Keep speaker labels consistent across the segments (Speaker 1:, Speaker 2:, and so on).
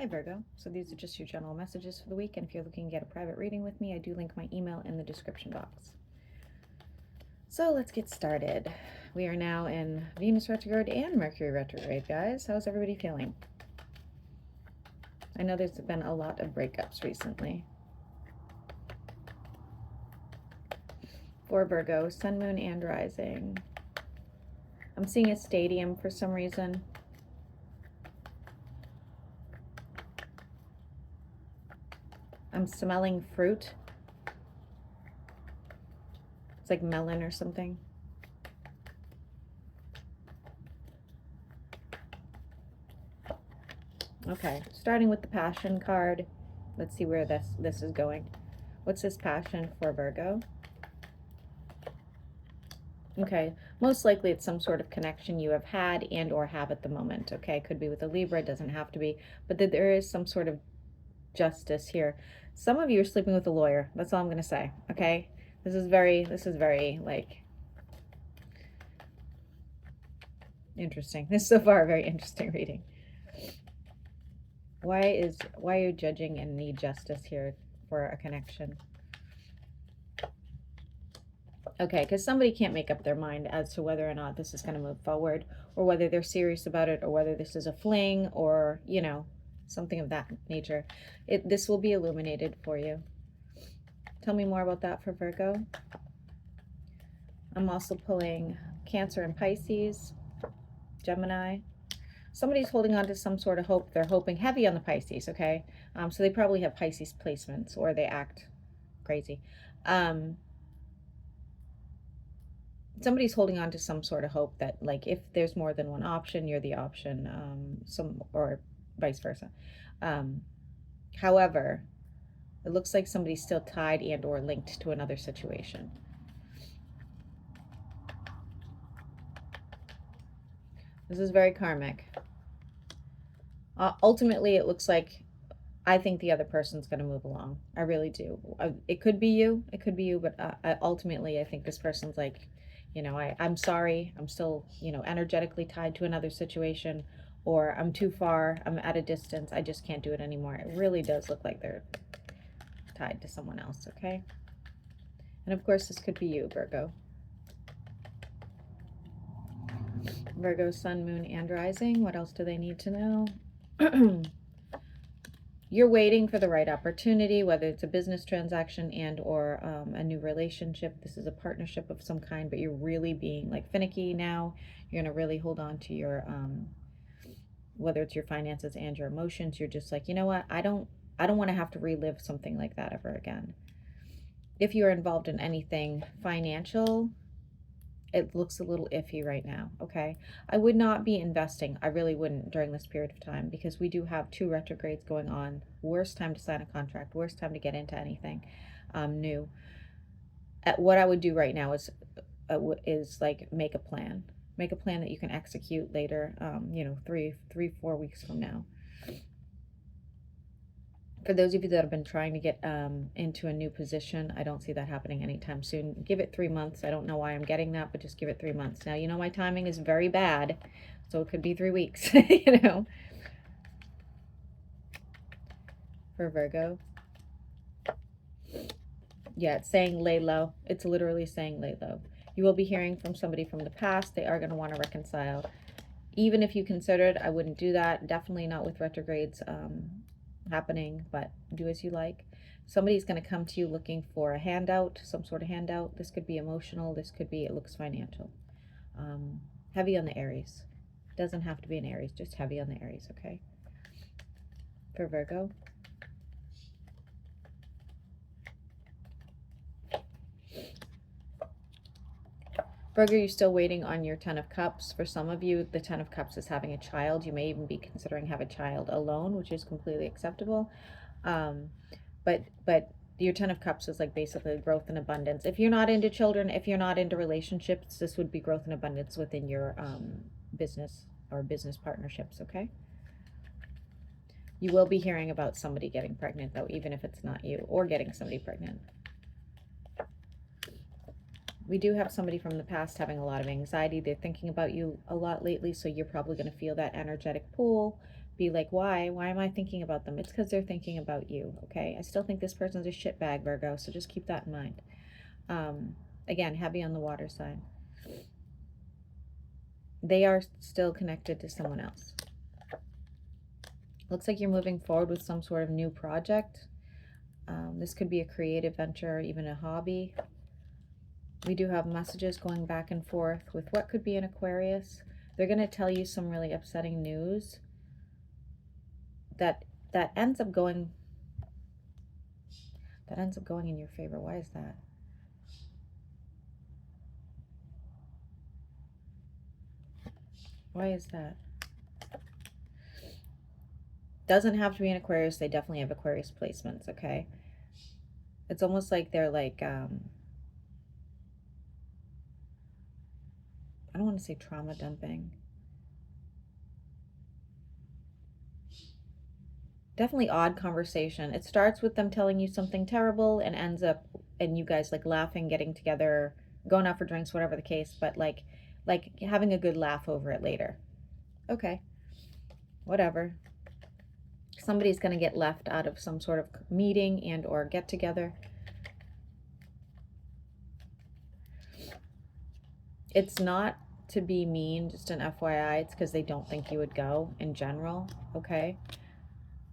Speaker 1: Hi Virgo, so these are just your general messages for the week, and if you're looking to get a private reading with me, I do link my email in the description box. So let's get started. We are now in Venus retrograde and Mercury retrograde, guys. How's everybody feeling? I know there's been a lot of breakups recently. For Virgo, Sun, Moon, and Rising. I'm seeing a stadium for some reason. I'm smelling fruit. It's like melon or something. Okay, starting with the Passion card. Let's see where this is going. What's this Passion for Virgo? Okay, most likely it's some sort of connection you have had and or have at the moment. Okay, could be with a Libra, it doesn't have to be, but that there is some sort of justice here. Some of you are sleeping with a lawyer. That's all I'm going to say. Okay, this is very like interesting. This is so far a very interesting reading. Why are you judging and need justice here for a connection? Okay, because somebody can't make up their mind as to whether or not this is going to move forward, or whether they're serious about it, or whether this is a fling, or, you know, something of that nature. This will be illuminated for you. Tell me more about that for Virgo. I'm also pulling Cancer and Pisces, Gemini. Somebody's holding on to some sort of hope. They're hoping heavy on the Pisces, okay? So they probably have Pisces placements, or they act crazy. Somebody's holding on to some sort of hope that, like, if there's more than one option, you're the option, or vice versa. However, it looks like somebody's still tied and or linked to another situation. This is very karmic. Ultimately, it looks like I think the other person's going to move along. I really do. It could be you. It could be you. But ultimately, I think this person's like, you know, I'm sorry. I'm still, you know, energetically tied to another situation, or I'm too far. I'm at a distance. I just can't do it anymore. It really does look like they're tied to someone else, okay? And of course, this could be you, Virgo. Virgo, Sun, Moon, and Rising. What else do they need to know? You're waiting for the right opportunity, whether it's a business transaction and or a new relationship. This is a partnership of some kind, but you're really being like finicky now. You're going to really hold on to your, whether it's your finances and your emotions. You're just like, you know what? I don't want to have to relive something like that ever again. If you are involved in anything financial, it looks a little iffy right now, okay? I would not be investing. I really wouldn't during this period of time, because we do have 2 retrogrades going on. Worst time to sign a contract, worst time to get into anything new. What I would do right now is like make a plan. Make a plan that you can execute later, you know, 4 weeks from now. For those of you that have been trying to get into a new position, I don't see that happening anytime soon. Give it 3 months. I don't know why I'm getting that, but just give it 3 months. Now, you know my timing is very bad, so it could be 3 weeks, you know, for Virgo. Yeah, it's saying lay low. It's literally saying lay low. You will be hearing from somebody from the past. They are going to want to reconcile. Even if you considered, I wouldn't do that. Definitely not with retrogrades happening, but do as you like. Somebody's going to come to you looking for a handout, some sort of handout. This could be emotional. This could be, it looks financial. Heavy on the Aries. Doesn't have to be an Aries, just heavy on the Aries, okay? For Virgo. Virgo, you're still waiting on your 10 of Cups. For some of you, the 10 of Cups is having a child. You may even be considering having a child alone, which is completely acceptable. But your 10 of Cups is like basically growth and abundance. If you're not into children, if you're not into relationships, this would be growth and abundance within your business or business partnerships, okay? You will be hearing about somebody getting pregnant, though, even if it's not you, or getting somebody pregnant. We do have somebody from the past having a lot of anxiety. They're thinking about you a lot lately, so you're probably going to feel that energetic pull. be like, why am I thinking about them? It's because they're thinking about you. Okay, I still think this person's a shitbag, Virgo, so just keep that in mind. Again, heavy on the water sign. They are still connected to someone else. Looks like you're moving forward with some sort of new project. This could be a creative venture or even a hobby. We do have messages going back and forth with what could be an Aquarius. They're going to tell you some really upsetting news that ends up going in your favor. Why is that? Why is that? Doesn't have to be an Aquarius. They definitely have Aquarius placements, okay? It's almost like they're like, I don't want to say trauma dumping. Definitely odd conversation. It starts with them telling you something terrible and ends up, and you guys like laughing, getting together, going out for drinks, whatever the case, but like having a good laugh over it later. Okay. Whatever. Somebody's going to get left out of some sort of meeting and or get together. It's not to be mean, just an FYI. It's because they don't think you would go in general, okay?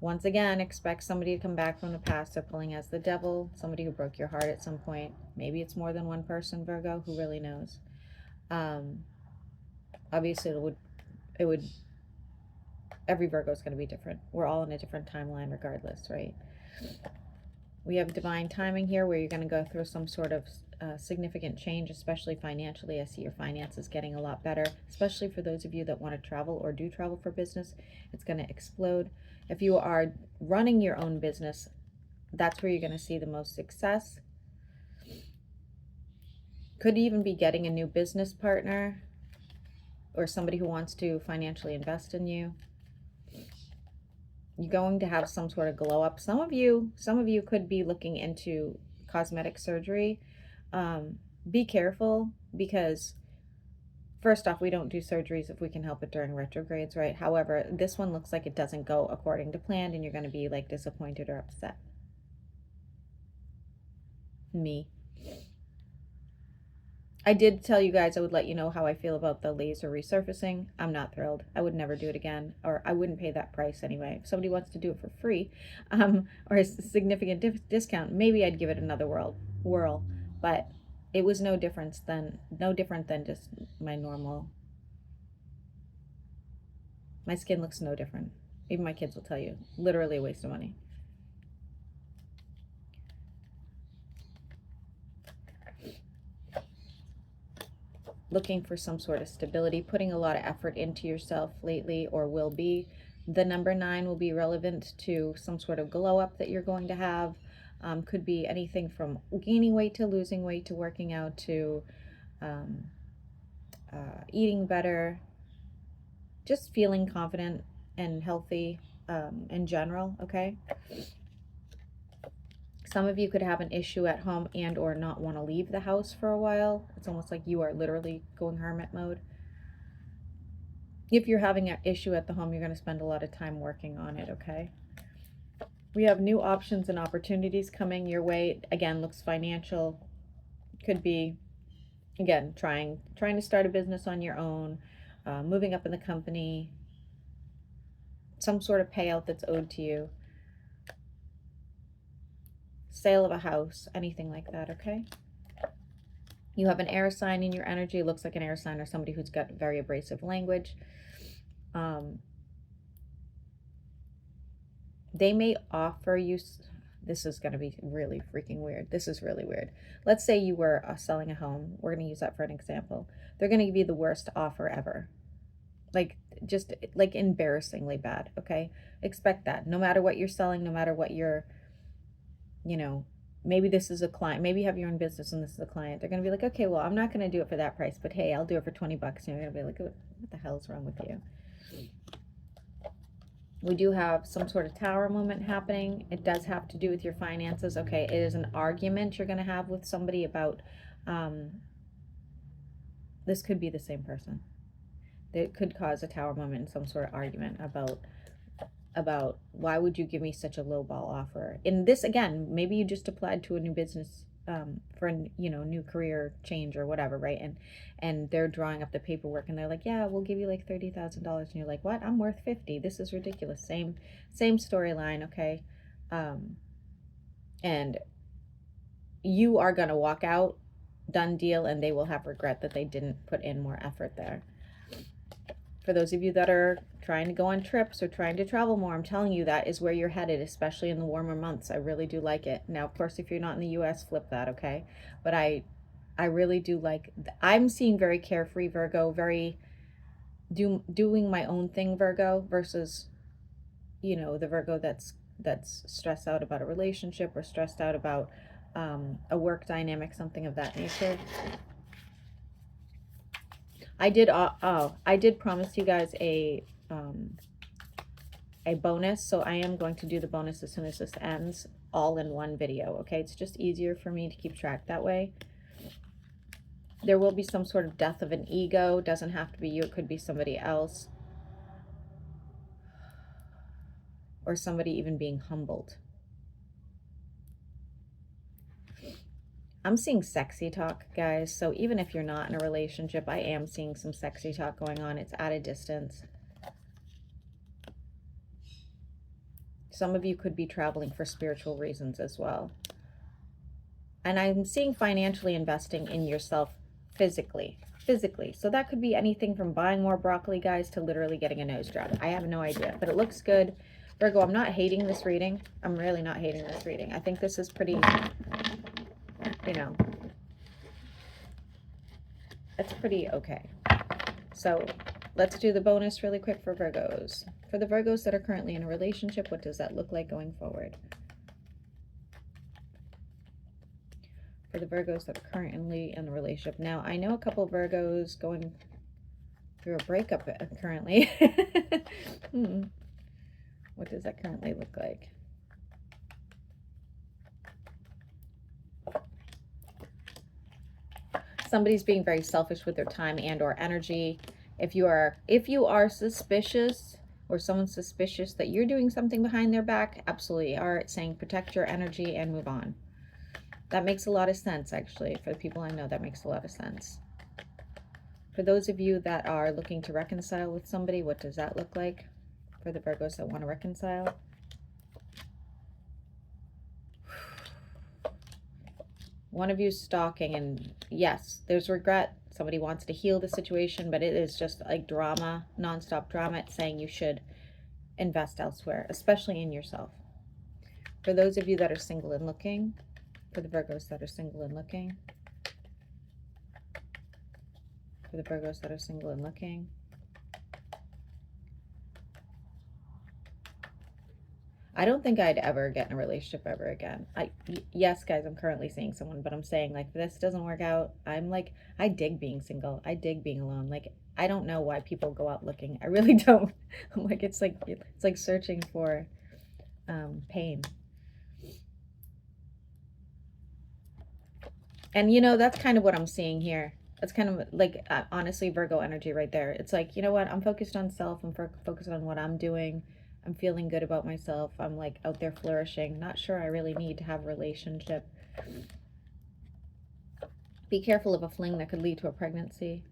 Speaker 1: Once again, expect somebody to come back from the past. They're pulling as the devil, somebody who broke your heart at some point. Maybe it's more than one person, Virgo, who really knows. Obviously, it would every Virgo is going to be different. We're all in a different timeline regardless, right? We have divine timing here where you're going to go through some sort of significant change, especially financially. I see your finances getting a lot better, especially for those of you that want to travel or do travel for business. It's going to explode. If you are running your own business, that's where you're going to see the most success. Could even be getting a new business partner or somebody who wants to financially invest in you. You're going to have some sort of glow up. Some of you could be looking into cosmetic surgery. Be careful because first off, we don't do surgeries if we can help it during retrogrades, right? However, this one looks like it doesn't go according to plan and you're going to be like disappointed or upset. Me. I did tell you guys I would let you know how I feel about the laser resurfacing. I'm not thrilled. I would never do it again, or I wouldn't pay that price anyway. If somebody wants to do it for free, or a significant discount, maybe I'd give it another whirl. But it was no different than just my normal. My skin looks no different. Even my kids will tell you, literally a waste of money. Looking for some sort of stability, putting a lot of effort into yourself lately, or will be. The number 9 will be relevant to some sort of glow up that you're going to have. Could be anything from gaining weight to losing weight to working out to eating better, just feeling confident and healthy in general, okay? Some of you could have an issue at home and or not want to leave the house for a while. It's almost like you are literally going hermit mode. If you're having an issue at the home, you're going to spend a lot of time working on it, okay? We have new options and opportunities coming your way. Again, looks financial. Could be, again, trying to start a business on your own, moving up in the company, some sort of payout that's owed to you. Sale of a house, anything like that, okay? You have an air sign in your energy. It looks like an air sign or somebody who's got very abrasive language. They may offer you, this is going to be really freaking weird. This is really weird. Let's say you were selling a home. We're going to use that for an example. They're going to give you the worst offer ever. Like, just like embarrassingly bad, okay? Expect that. No matter what you're selling, no matter what you're, maybe this is a client, maybe you have your own business and this is a client. They're going to be like, okay, well, I'm not going to do it for that price, but hey, I'll do it for $20. And you're going to be like, what the hell is wrong with you? We do have some sort of tower moment happening. It does have to do with your finances. Okay, it is an argument you're going to have with somebody about, this could be the same person. It could cause a tower moment and some sort of argument about about why would you give me such a low ball offer. In this, again, maybe you just applied to a new business, for a, new career change or whatever, right? And they're drawing up the paperwork and they're like, yeah, we'll give you like $30,000, and you're like, what? I'm worth 50. This is ridiculous. Same storyline, okay? And you are gonna walk out, done deal, and they will have regret that they didn't put in more effort there. For those of you that are trying to go on trips or trying to travel more, I'm telling you that is where you're headed, especially in the warmer months. I really do like it. Now, of course, if you're not in the US, flip that, okay? But I really do like, I'm seeing very carefree Virgo, very doing my own thing Virgo, versus, the Virgo that's stressed out about a relationship or stressed out about a work dynamic, something of that nature. I did promise you guys a bonus, so I am going to do the bonus as soon as this ends, all in one video, okay? It's just easier for me to keep track that way. There will be some sort of death of an ego. Doesn't have to be you, it could be somebody else. Or somebody even being humbled. I'm seeing sexy talk, guys. So even if you're not in a relationship, I am seeing some sexy talk going on. It's at a distance. Some of you could be traveling for spiritual reasons as well. And I'm seeing financially investing in yourself physically. So that could be anything from buying more broccoli, guys, to literally getting a nose job. I have no idea, but it looks good. Virgo, I'm not hating this reading. I'm really not hating this reading. I think this is pretty, it's pretty okay. So let's do the bonus really quick for Virgos. For the Virgos that are currently in a relationship, what does that look like going forward? For the Virgos that are currently in a relationship. Now, I know a couple Virgos going through a breakup currently. What does that currently look like? Somebody's being very selfish with their time and or energy. If you are suspicious, or someone's suspicious that you're doing something behind their back, absolutely are. It's saying protect your energy and move on. That makes a lot of sense, actually. For the people I know, that makes a lot of sense. For those of you that are looking to reconcile with somebody, what does that look like? For the Virgos that want to reconcile. One of you is stalking, and yes, there's regret. Somebody wants to heal the situation, but it is just like drama, nonstop drama. It's saying you should invest elsewhere, especially in yourself. For those of you that are single and looking, for the Virgos that are single and looking, for the Virgos that are single and looking, I don't think I'd ever get in a relationship ever again. Yes, guys, I'm currently seeing someone, but I'm saying, like, if this doesn't work out, I'm like, I dig being single. I dig being alone. Like, I don't know why people go out looking. I really don't. I'm like, it's like searching for pain. And, that's kind of what I'm seeing here. That's kind of like, honestly, Virgo energy right there. It's like, you know what? I'm focused on self. I'm focused on what I'm doing. I'm feeling good about myself. I'm like out there flourishing. Not sure I really need to have a relationship. Be careful of a fling that could lead to a pregnancy.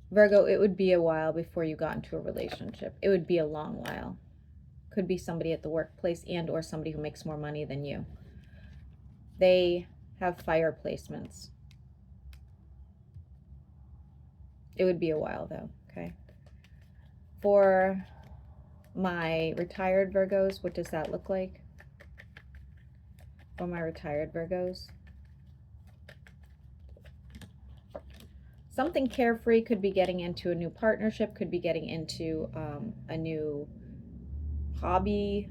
Speaker 1: Virgo, it would be a while before you got into a relationship. It would be a long while. Could be somebody at the workplace and or somebody who makes more money than you. They have fire placements. It would be a while though, okay? For my retired Virgos, what does that look like? For my retired Virgos. Something carefree, could be getting into a new partnership, could be getting into a new hobby.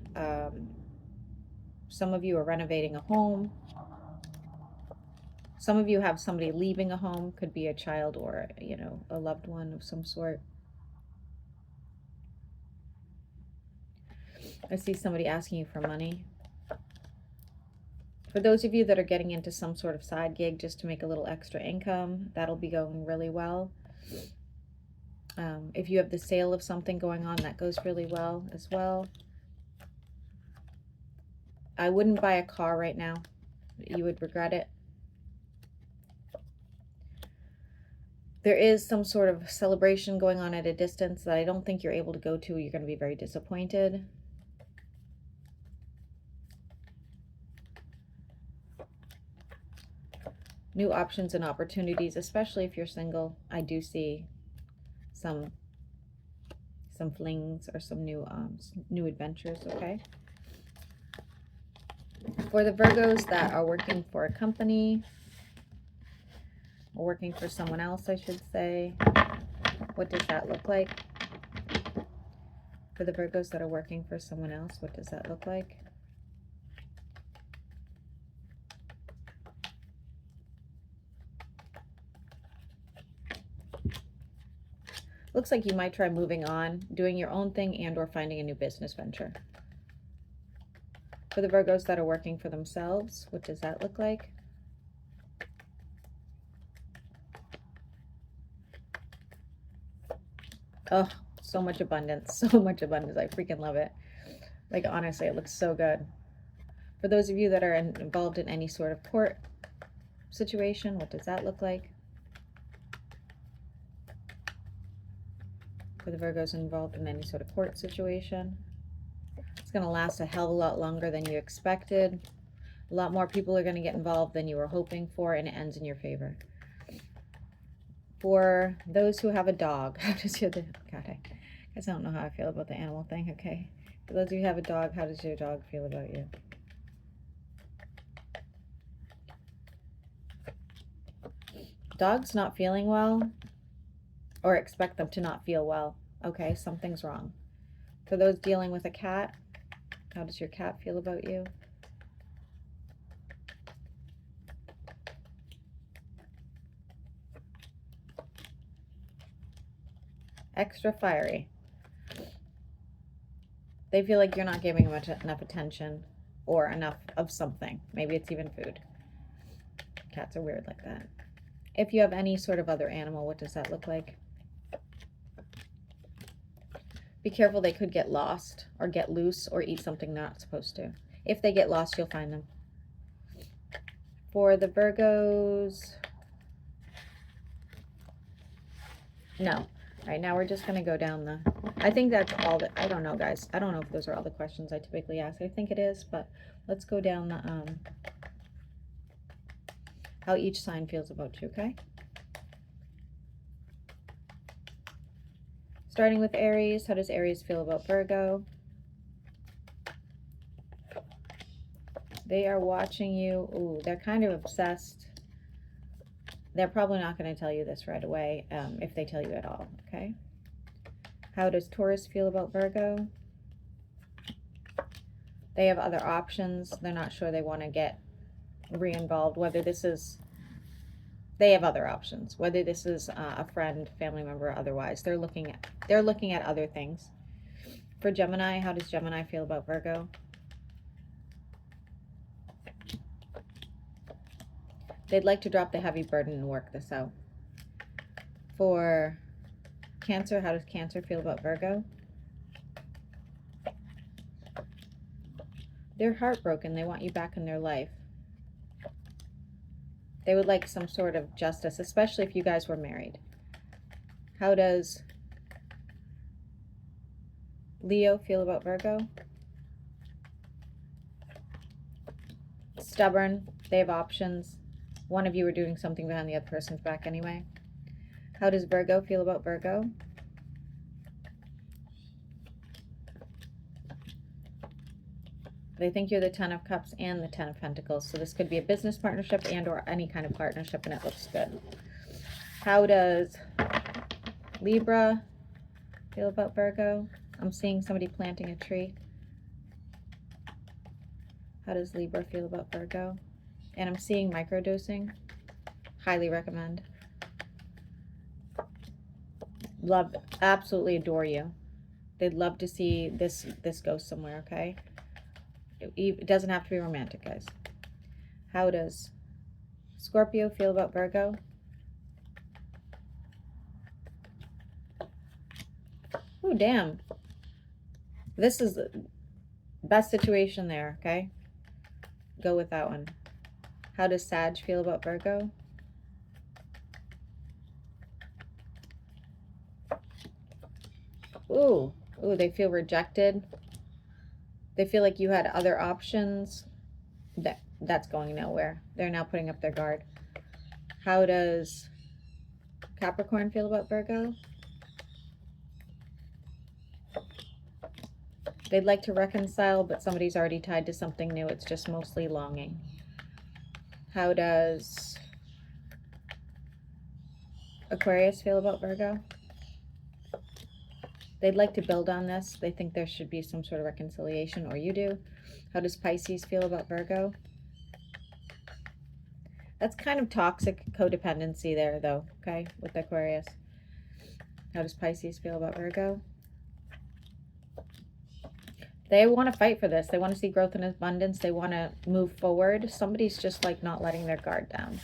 Speaker 1: Some of you are renovating a home. Some of you have somebody leaving a home, could be a child or, a loved one of some sort. I see somebody asking you for money. For those of you that are getting into some sort of side gig just to make a little extra income, that'll be going really well. If you have the sale of something going on, that goes really well as well. I wouldn't buy a car right now. You would regret it. There is some sort of celebration going on at a distance that I don't think you're able to go to. You're going to be very disappointed. New options and opportunities, especially if you're single. I do see some flings or some new adventures, okay? For the Virgos that are working for a company, or working for someone else, I should say, what does that look like? For the Virgos that are working for someone else, what does that look like? Looks like you might try moving on, doing your own thing, and or finding a new business venture. For the Virgos that are working for themselves, what does that look like? Oh, so much abundance, so much abundance. I freaking love it. Like, honestly, it looks so good. For those of you that are involved in any sort of court situation, what does that look like? For the Virgos involved in any sort of court situation, it's going to last a hell of a lot longer than you expected. A lot more people are going to get involved than you were hoping for, and it ends in your favor. For those who have a dog, how does your God, I guess I don't know how I feel about the animal thing. Okay, for those of you who have a dog, how does your dog feel about you? Dogs not feeling well, or expect them to not feel well. Okay, something's wrong. For those dealing with a cat, how does your cat feel about you? Extra fiery. They feel like you're not giving them enough attention or enough of something. Maybe it's even food. Cats are weird like that. If you have any sort of other animal, what does that look like? Be careful, they could get lost or get loose or eat something not supposed to. If they get lost, you'll find them. For the Virgos, no. All right, now we're just going to go down the, I think that's all that, I don't know, guys. I don't know if those are all the questions I typically ask. I think it is, but let's go down the, how each sign feels about you, okay? Starting with Aries, how does Aries feel about Virgo? They are watching you. Ooh, they're kind of obsessed. They're probably not going to tell you this right away, if they tell you at all, okay? How does Taurus feel about Virgo? They have other options. They're not sure they want to get re-involved, whether this is, they have other options, whether this is a friend, family member, or otherwise. They're looking at other things. For Gemini, how does Gemini feel about Virgo? They'd like to drop the heavy burden and work this out. For Cancer, how does Cancer feel about Virgo? They're heartbroken. They want you back in their life. They would like some sort of justice, especially if you guys were married. How does Leo feel about Virgo? Stubborn. They have options. One of you are doing something behind the other person's back anyway. How does Virgo feel about Virgo? They think you're the 10 of Cups and the 10 of Pentacles. So this could be a business partnership and or any kind of partnership, and it looks good. How does Libra feel about Virgo? I'm seeing somebody planting a tree. How does Libra feel about Virgo? And I'm seeing microdosing. Highly recommend. Love, absolutely adore you. They'd love to see this go somewhere, okay? It doesn't have to be romantic, guys. How does Scorpio feel about Virgo? Oh, damn. This is the best situation there, okay? Go with that one. How does Sag feel about Virgo? Ooh, ooh, they feel rejected. They feel like you had other options. That's going nowhere. They're now putting up their guard. How does Capricorn feel about Virgo? They'd like to reconcile, but somebody's already tied to something new. It's just mostly longing. How does Aquarius feel about Virgo? They'd like to build on this. They think there should be some sort of reconciliation, or you do. How does Pisces feel about Virgo? That's kind of toxic codependency there, though, okay, with Aquarius. How does Pisces feel about Virgo? They want to fight for this. They want to see growth and abundance. They want to move forward. Somebody's just like not letting their guard down.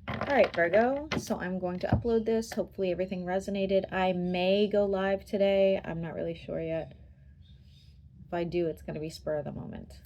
Speaker 1: All right, Virgo. So I'm going to upload this. Hopefully everything resonated. I may go live today. I'm not really sure yet. If I do, it's going to be spur of the moment.